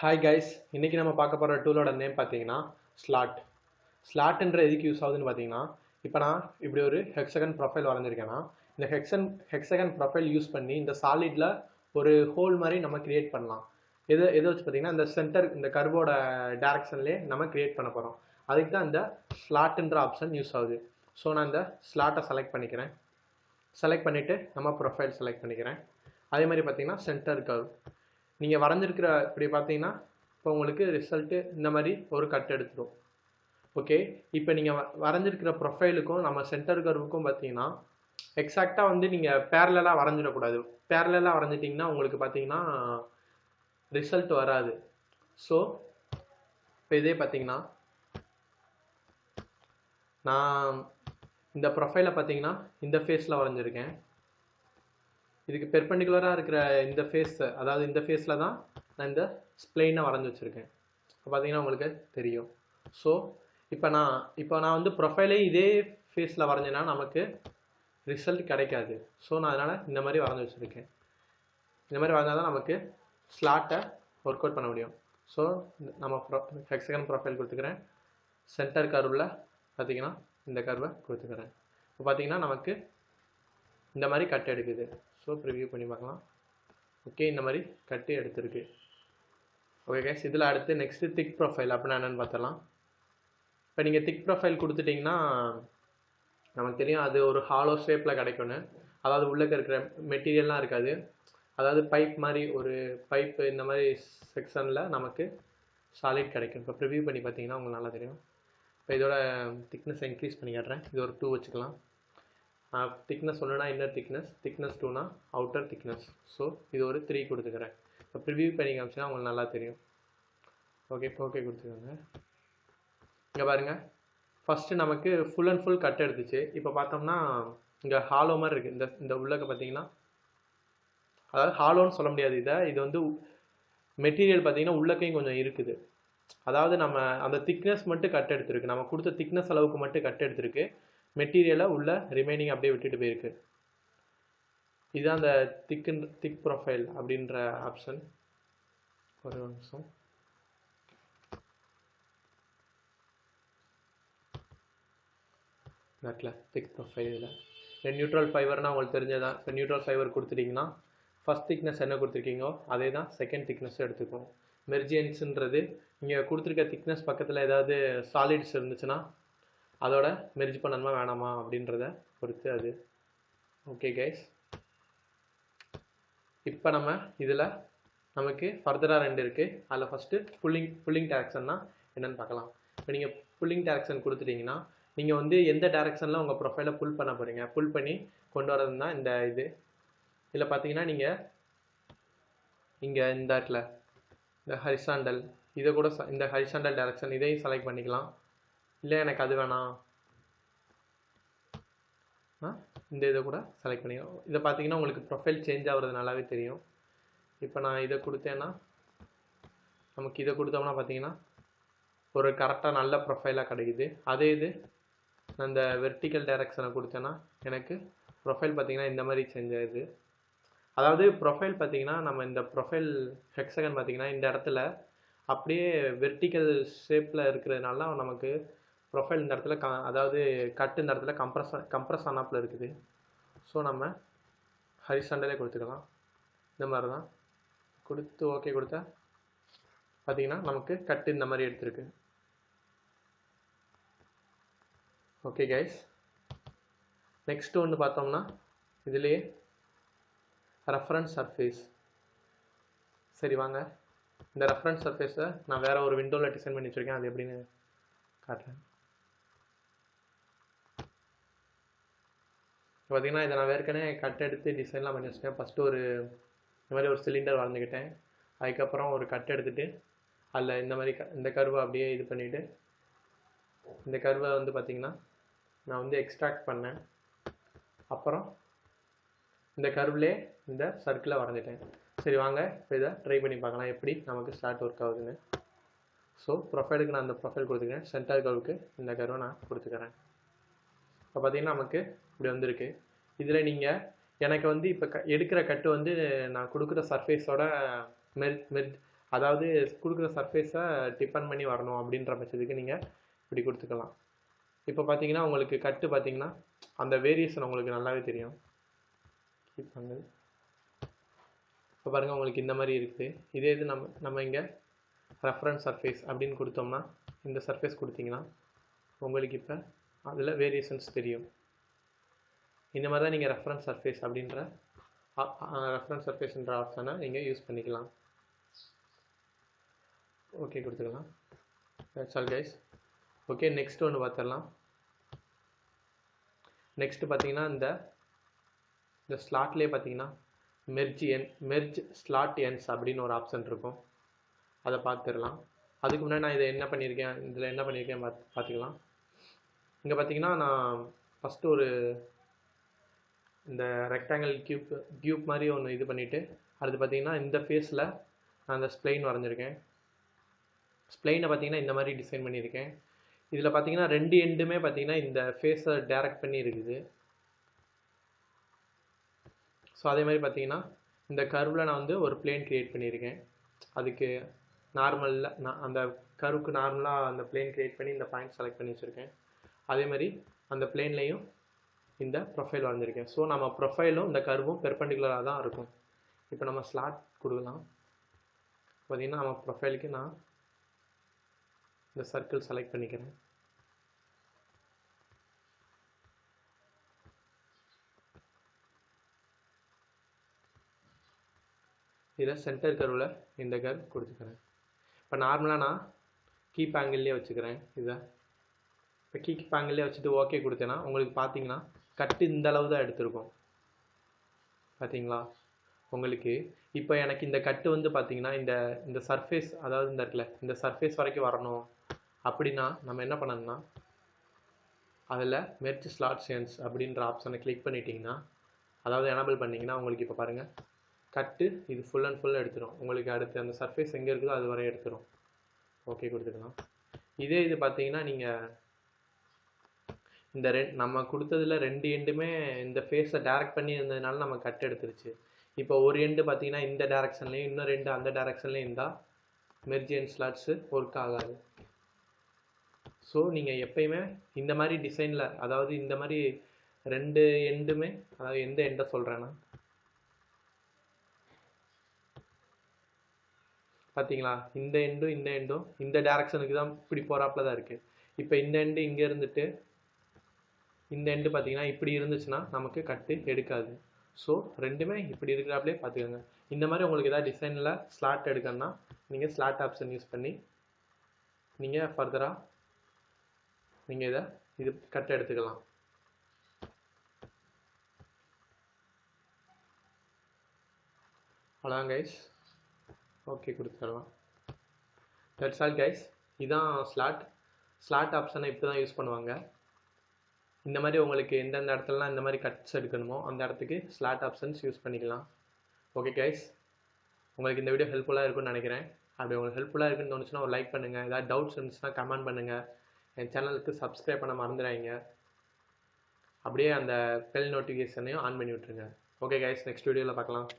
Hi guys, இன்னைக்கு நம்ம பார்க்க போகிற டூலோட நேம் பார்த்தீங்கன்னா ஸ்லாட். ஸ்லாட்ன்ற எதுக்கு யூஸ் ஆகுதுன்னு பார்த்தீங்கன்னா, இப்போ நான் இப்படி ஒரு ஹெக்ஸகன் ப்ரொஃபைல் வரைஞ்சிருக்கேன்னா, இந்த ஹெக்ஸகன் ப்ரொஃபைல் யூஸ் பண்ணி இந்த சாலிட்ல ஒரு ஹோல் மாதிரி நம்ம கிரியேட் பண்ணலாம். எதை வச்சு பார்த்தீங்கன்னா, இந்த சென்டர் இந்த கர்வோட டைரக்ஷன்லேயே நம்ம கிரியேட் பண்ண போகிறோம். அதுக்கு தான் இந்த ஸ்லாட்ன்ற ஆப்ஷன் யூஸ் ஆகுது. ஸோ நான் இந்த ஸ்லாட்டை செலக்ட் பண்ணிக்கிறேன். செலக்ட் பண்ணிவிட்டு நம்ம ப்ரொஃபைல் செலக்ட் பண்ணிக்கிறேன். அதே மாதிரி பார்த்தீங்கன்னா சென்டர் கர்வ் நீங்கள் வரைஞ்சிருக்கிற இப்படி பார்த்தீங்கன்னா இப்போ உங்களுக்கு ரிசல்ட்டு இந்த மாதிரி ஒரு கட் எடுத்துரும். ஓகே, இப்போ நீங்கள் வரைஞ்சிருக்கிற ப்ரொஃபைலுக்கும் நம்ம சென்டர் கர்வுக்கும் பார்த்தீங்கன்னா எக்ஸாக்டாக வந்து நீங்கள் பேரலாக வரைஞ்சிடக்கூடாது. பேரலாக வரைஞ்சிட்டிங்கன்னா உங்களுக்கு பார்த்தீங்கன்னா ரிசல்ட் வராது. ஸோ இப்போ இதே பார்த்தீங்கன்னா நான் இந்த ப்ரொஃபைலை பார்த்தீங்கன்னா இந்த ஃபேஸில் வரைஞ்சிருக்கேன். இதுக்கு பெர்பெண்டிகுலராக இருக்கிற இந்த ஃபேஸ், அதாவது இந்த ஃபேஸில் தான் நான் இந்த ஸ்ப்ளைனை வரைஞ்சி வச்சுருக்கேன். இப்போ பார்த்தீங்கன்னா உங்களுக்கு தெரியும். ஸோ இப்போ நான் வந்து ப்ரொஃபைலே இதே ஃபேஸில் வரைஞ்சேன்னா நமக்கு ரிசல்ட் கிடைக்காது. ஸோ நான் அதனால் இந்த மாதிரி வரைஞ்சி வச்சுருக்கேன். இந்த மாதிரி வரைஞ்சால் தான் நமக்கு ஸ்லாட்டை ஒர்க் அவுட் பண்ண முடியும். ஸோ நம்ம ஹெக்ஸகன் ப்ரொஃபைல் கொடுத்துக்கிறேன். சென்டர் கர்வில் பார்த்தீங்கன்னா இந்த கர்வை கொடுத்துக்கிறேன். இப்போ பார்த்தீங்கன்னா நமக்கு இந்த மாதிரி கட் எடுக்குது. ஸோ ப்ரிவியூ பண்ணி பார்க்கலாம். ஓகே, இந்த மாதிரி கட்டு எடுத்துருக்கு. ஓகே கைஸ், இதில் அடுத்து நெக்ஸ்ட்டு திக் ப்ரொஃபைல் அப்படின்னா என்னென்னு பார்த்தலாம். இப்போ நீங்கள் திக் ப்ரொஃபைல் கொடுத்துட்டிங்கன்னா நமக்கு தெரியும் அது ஒரு ஹாலோ ஷேப்பில் கிடைக்கும்னு. அதாவது உள்ளே இருக்கிற மெட்டீரியல்லாம் இருக்காது. அதாவது பைப் மாதிரி ஒரு பைப்பு இந்த மாதிரி செக்ஷனில் நமக்கு சாலிட் கிடைக்கும். இப்போ ப்ரிவியூ பண்ணி பார்த்தீங்கன்னா உங்களுக்கு நல்லா தெரியும். இப்போ இதோட திக்னஸ் இன்க்ரீஸ் பண்ணி காட்டுறேன். இது ஒரு 2 வச்சுக்கலாம். திக்னஸ் ஒன்றுனா இன்னர் திக்னஸ் 2னா அவுட்டர் திக்னஸ். ஸோ இது ஒரு 3 கொடுத்துக்கிறேன். இப்போ ப்ரிவியூ பண்ணி காமிச்சுன்னா உங்களுக்கு நல்லா தெரியும். ஓகே, இப்போ ஓகே கொடுத்துக்கோங்க. இங்கே பாருங்கள், ஃபஸ்ட்டு நமக்கு ஃபுல் அண்ட் ஃபுல் கட் எடுத்துச்சு. இப்போ பார்த்தோம்னா இங்கே ஹாலோ மாதிரி இருக்குது. இந்த உள்ளக்க பார்த்தீங்கன்னா, அதாவது ஹாலோன்னு சொல்ல முடியாது. இது வந்து மெட்டீரியல் பார்த்தீங்கன்னா உள்ளக்கையும் கொஞ்சம் இருக்குது. அதாவது நம்ம அந்த திக்னஸ் மட்டும் கட் எடுத்துருக்கு. நம்ம கொடுத்த திக்னஸ் அளவுக்கு மட்டும் கட் எடுத்துருக்கு. மெட்டீரியலை உள்ள ரிமைனிங் அப்படியே விட்டுட்டு போயிருக்கு. இதுதான் அந்த திக் ப்ரொஃபைல் அப்படின்ற ஆப்ஷன். ஒரு நிமிஷம். நட்டில் திக் ப்ரொஃபைல் இதில் நியூட்ரல் ஃபைபர்னால் உங்களுக்கு தெரிஞ்சதான். இப்போ நியூட்ரல் ஃபைபர் கொடுத்துட்டிங்கன்னா ஃபஸ்ட் திக்னஸ் என்ன கொடுத்துருக்கீங்களோ அதே தான் செகண்ட் திக்னஸும் எடுத்துக்கும். மெர்ஜியன்ஸுன்றது நீங்கள் கொடுத்துருக்க திக்னஸ் பக்கத்தில் ஏதாவது சாலிட்ஸ் இருந்துச்சுன்னா அதோட மெர்ஜ் பண்ணணுமா வேணாமா அப்படின்றத பொறுத்து அது. ஓகே கைஸ், இப்போ நம்ம இதில் நமக்கு ஃபர்தராக 2 இருக்குது. அதில் ஃபஸ்ட்டு புல்லிங் டைரக்ஷன்னா என்னென்னு பார்க்கலாம். இப்போ நீங்கள் புல்லிங் டைரக்ஷன் கொடுத்துட்டிங்கன்னா நீங்கள் வந்து எந்த டைரக்ஷனில் உங்கள் ப்ரொஃபைலை புல் பண்ண போகிறீங்க, புல் பண்ணி கொண்டு வரதுன்னா இந்த இதில் பார்த்தீங்கன்னா நீங்கள் இங்கே இந்த இடத்துல இந்த ஹரிசாண்டல் இதை கூட இந்த ஹரிசாண்டல் டைரக்ஷன் இதையும் செலக்ட் பண்ணிக்கலாம். இல்லை எனக்கு அது வேணாம், இந்த இதை கூட செலக்ட் பண்ணிக்கலாம். இதை பார்த்தீங்கன்னா உங்களுக்கு ப்ரொஃபைல் சேஞ்ச் ஆகிறது நல்லாவே தெரியும். இப்போ நான் இதை கொடுத்தேன்னா நமக்கு இதை கொடுத்தோம்னா பார்த்தீங்கன்னா ஒரு கரெக்டாக நல்ல ப்ரொஃபைலாக கிடைக்குது. அதே நான் இந்த வெர்டிக்கல் டைரக்ஷனை கொடுத்தேன்னா எனக்கு ப்ரொஃபைல் பார்த்தீங்கன்னா இந்த மாதிரி சேஞ்ச் ஆகுது. அதாவது ப்ரொஃபைல் பார்த்தீங்கன்னா நம்ம இந்த ப்ரொஃபைல் ஹெக்ஸகன் பார்த்தீங்கன்னா இந்த இடத்துல அப்படியே வெர்டிக்கல் ஷேப்பில் இருக்கிறதுனால நமக்கு ப்ரொஃபைல் இந்த இடத்துல அதாவது கட்டு இந்த இடத்துல கம்ப்ரஸ் ஆனாப்பில் இருக்குது. ஸோ நம்ம ஹரிசாண்டலே கொடுத்துக்கலாம். இந்த மாதிரி தான் கொடுத்து ஓகே கொடுத்தா பார்த்தீங்கன்னா நமக்கு கட்டு இந்த மாதிரி எடுத்துருக்கு. ஓகே கைஸ், நெக்ஸ்ட்டு ஒன்று பார்த்தோம்னா இதுலேயே ரெஃபரன்ஸ் சர்ஃபேஸ். சரி வாங்க, இந்த ரெஃபரன்ஸ் சர்ஃபேஸை நான் வேறு ஒரு விண்டோவில் டிசைன் பண்ணி வச்சுருக்கேன். அது எப்படின்னு காட்டுறேன். பார்த்தீங்கன்னா இதை நான் ஏற்கனவே கட் எடுத்து டிசைன்லாம் பண்ணி வச்சுட்டேன். ஃபஸ்ட்டு இந்த மாதிரி ஒரு சிலிண்டர் வரைஞ்சிக்கிட்டேன். அதுக்கப்புறம் ஒரு கட் எடுத்துகிட்டு அதில் இந்த மாதிரி இந்த கர்வை அப்படியே இது பண்ணிவிட்டு இந்த கர்வை வந்து பார்த்திங்கன்னா நான் வந்து எக்ஸ்ட்ராக்ட் பண்ணேன். அப்புறம் இந்த கர்வ்லே இந்த சர்க்கிளை வரைஞ்சிட்டேன். சரி வாங்க, இப்போ இதை ட்ரை பண்ணி பார்க்கலாம் எப்படி நமக்கு ஸ்லாட் ஒர்க் ஆகுதுன்னு. ஸோ ப்ரொஃபைலுக்கு நான் அந்த ப்ரொஃபைல் கொடுத்துக்கிறேன். சென்டர் கர்வுக்கு இந்த கர்வை நான் கொடுத்துக்கிறேன். இப்போ பார்த்தீங்கன்னா நமக்கு இப்படி வந்திருக்கு. இதில் நீங்கள் எனக்கு வந்து இப்போ எடுக்கிற கட்டு வந்து நான் கொடுக்குற சர்ஃபேஸோட அதாவது கொடுக்குற சர்ஃபேஸை டிபெண்ட் பண்ணி வரணும் அப்படின்ற பட்சத்துக்கு நீங்கள் இப்படி கொடுத்துக்கலாம். இப்போ பார்த்தீங்கன்னா உங்களுக்கு கட்டு பார்த்தீங்கன்னா அந்த வேரியேஷன் உங்களுக்கு நல்லாவே தெரியும். இப்போ பாருங்கள் உங்களுக்கு இந்த மாதிரி இருக்குது. இதே இது நம்ம இங்கே ரெஃபரன்ஸ் சர்ஃபேஸ் அப்படின்னு கொடுத்தோம்னா இந்த சர்ஃபேஸ் கொடுத்தீங்கன்னா உங்களுக்கு இப்போ அதில் வேரியேஷன்ஸ் தெரியும். இந்த மாதிரி தான் நீங்கள் ரெஃபரன்ஸ் சர்ஃபேஸ் அப்படின்ற ரெஃபரன்ஸ் சர்ஃபேஸ்ன்ற ஆப்ஷனை நீங்கள் யூஸ் பண்ணிக்கலாம். ஓகே கொடுத்துக்கலாம். That's all guys. Okay next ஒன்று பார்த்துடலாம். நெக்ஸ்ட் பார்த்தீங்கன்னா இந்த ஸ்லாட்லேயே பார்த்தீங்கன்னா மெர்ஜ் ஸ்லாட் எண்ட்ஸ் அப்படின்னு ஒரு ஆப்ஷன் இருக்கும். அதை பார்த்துடலாம். அதுக்கு முன்னாடி நான் இதில் என்ன பண்ணியிருக்கேன் பார்த்துக்கலாம். இங்கே பார்த்தீங்கன்னா நான் ஃபஸ்ட்டு ஒரு இந்த ரெக்டாங்கிள் கியூப் மாதிரி ஒன்று இது பண்ணிவிட்டு அடுத்து பார்த்தீங்கன்னா இந்த ஃபேஸில் நான் அந்த ஸ்ப்ளைன் வரைஞ்சிருக்கேன். ஸ்ப்ளைனை பார்த்தீங்கன்னா இந்த மாதிரி டிசைன் பண்ணியிருக்கேன். இதில் பார்த்தீங்கன்னா 2 எண்டுமே பார்த்தீங்கன்னா இந்த ஃபேஸை டைரக்ட் பண்ணி இருக்குது. ஸோ அதே மாதிரி பார்த்தீங்கன்னா இந்த கர்வில் நான் வந்து ஒரு பிளேன் க்ரியேட் பண்ணியிருக்கேன். அதுக்கு நார்மலில் நான் அந்த கர்வுக்கு நார்மலாக அந்த பிளேன் க்ரியேட் பண்ணி இந்த பாயிண்ட் செலக்ட் பண்ணி வச்சுருக்கேன். அதே மாதிரி அந்த பிளேன்லேயும் இந்த ப்ரொஃபைல் வரைஞ்சிருக்கேன். ஸோ நம்ம ப்ரொஃபைலும் இந்த கர்வும் பெர்பெண்டிகுலராக தான் இருக்கும். இப்போ நம்ம ஸ்லாட் கொடுக்கலாம். பார்த்தீங்கன்னா நம்ம ப்ரொஃபைலுக்கு நான் இந்த சர்க்கிள் செலக்ட் பண்ணிக்கிறேன். இதில் சென்டர் கர்வில் இந்த கர்வ் கொடுத்துக்கிறேன். இப்போ நார்மலாக நான் கீப் ஆங்கிள்லேயே வச்சுக்கிறேன். இதை இப்போ கீப் ஆங்கிள்லேயே வச்சுட்டு ஓகே கொடுத்தேன்னா உங்களுக்கு பார்த்தீங்கன்னா கட்டு இந்த அளவு தான் எடுத்திருக்கும். பார்த்தீங்களா உங்களுக்கு இப்போ எனக்கு இந்த கட்டு வந்து பார்த்தீங்கன்னா இந்த சர்ஃபேஸ் அதாவது இந்த இருக்குல்ல இந்த சர்ஃபேஸ் வரைக்கும் வரணும் அப்படின்னா நம்ம என்ன பண்ணணும்னா அதில் மெர்ஜ் ஸ்லாட் எண்ட்ஸ் அப்படின்ற ஆப்ஷனை கிளிக் பண்ணிட்டீங்கன்னா அதாவது எனேபிள் பண்ணிங்கன்னா உங்களுக்கு இப்போ பாருங்கள் கட்டு இது ஃபுல் அண்ட் ஃபுல் எடுத்துரும். உங்களுக்கு அடுத்து அந்த சர்ஃபேஸ் எங்கே இருக்குதோ அது வரை எடுத்துரும். ஓகே கொடுத்துக்கலாம். இதே இது பார்த்தீங்கன்னா நீங்கள் இந்த நம்ம கொடுத்ததில் 2 எண்டுமே இந்த ஃபேஸை டைரக்ட் பண்ணி இருந்ததுனால நம்ம கட் எடுத்துருச்சு. இப்போ ஒரு எண்டு பார்த்தீங்கன்னா இந்த டேரக்ஷன்லேயும் இன்னும் 2 அந்த டேரக்ஷன்லேயும் இருந்தால் மெர்ஜ் அண்ட் ஸ்லாட்ஸு ஒர்க் ஆகாது. ஸோ நீங்கள் எப்பயுமே இந்த மாதிரி டிசைனில் அதாவது இந்த மாதிரி 2 எண்டுமே அதாவது எந்த எண்டை சொல்கிறேன்னா பார்த்தீங்களா இந்த எண்டும் இந்த டேரக்ஷனுக்கு தான் இப்படி போகிறாப்புல தான் இருக்குது. இப்போ இந்த எண்டு இங்கே இருந்துட்டு இந்த எண்டு பார்த்தீங்கன்னா இப்படி இருந்துச்சுன்னா நமக்கு கட்டு எடுக்காது. ஸோ ரெண்டுமே இப்படி இருக்கிறாப்லே பார்த்துக்கோங்க. இந்த மாதிரி உங்களுக்கு ஏதாவது டிசைனில் ஸ்லாட் எடுக்கணும்னா நீங்கள் ஸ்லாட் ஆப்ஷன் யூஸ் பண்ணி நீங்கள் ஃபர்தராக நீங்கள் இது கட் எடுத்துக்கலாம். அவ்வளோதான் கைஸ். ஓகே கொடுத்துடலாம். That's all guys. இதான் ஸ்லாட் ஆப்ஷனை இப்போ தான் யூஸ் பண்ணுவாங்க. இந்த மாதிரி உங்களுக்கு எந்தெந்த இடத்துலலாம் இந்த மாதிரி கட்ஸ் எடுக்கணுமோ அந்த இடத்துக்கு ஸ்லாட் ஆப்ஷன்ஸ் யூஸ் பண்ணிக்கலாம். ஓகே கைஸ், உங்களுக்கு இந்த வீடியோ ஹெல்ப்ஃபுல்லாக இருக்கும்னு நினைக்கிறேன். அப்படி உங்களுக்கு ஹெல்ப்ஃபுல்லாக இருக்குன்னு தோணுச்சுன்னா ஒரு லைக் பண்ணுங்கள். ஏதாவது டவுட்ஸ் இருந்துச்சுன்னா கமெண்ட் பண்ணுங்கள். என் சேனலுக்கு சப்ஸ்கிரைப் பண்ண மறந்துடாதீங்க. அப்படியே அந்த பெல் நோட்டிஃபிகேஷனையும் ஆன் பண்ணி விட்டுருங்க. ஓகே கைஸ், நெக்ஸ்ட் வீடியோவில் பார்க்கலாம்.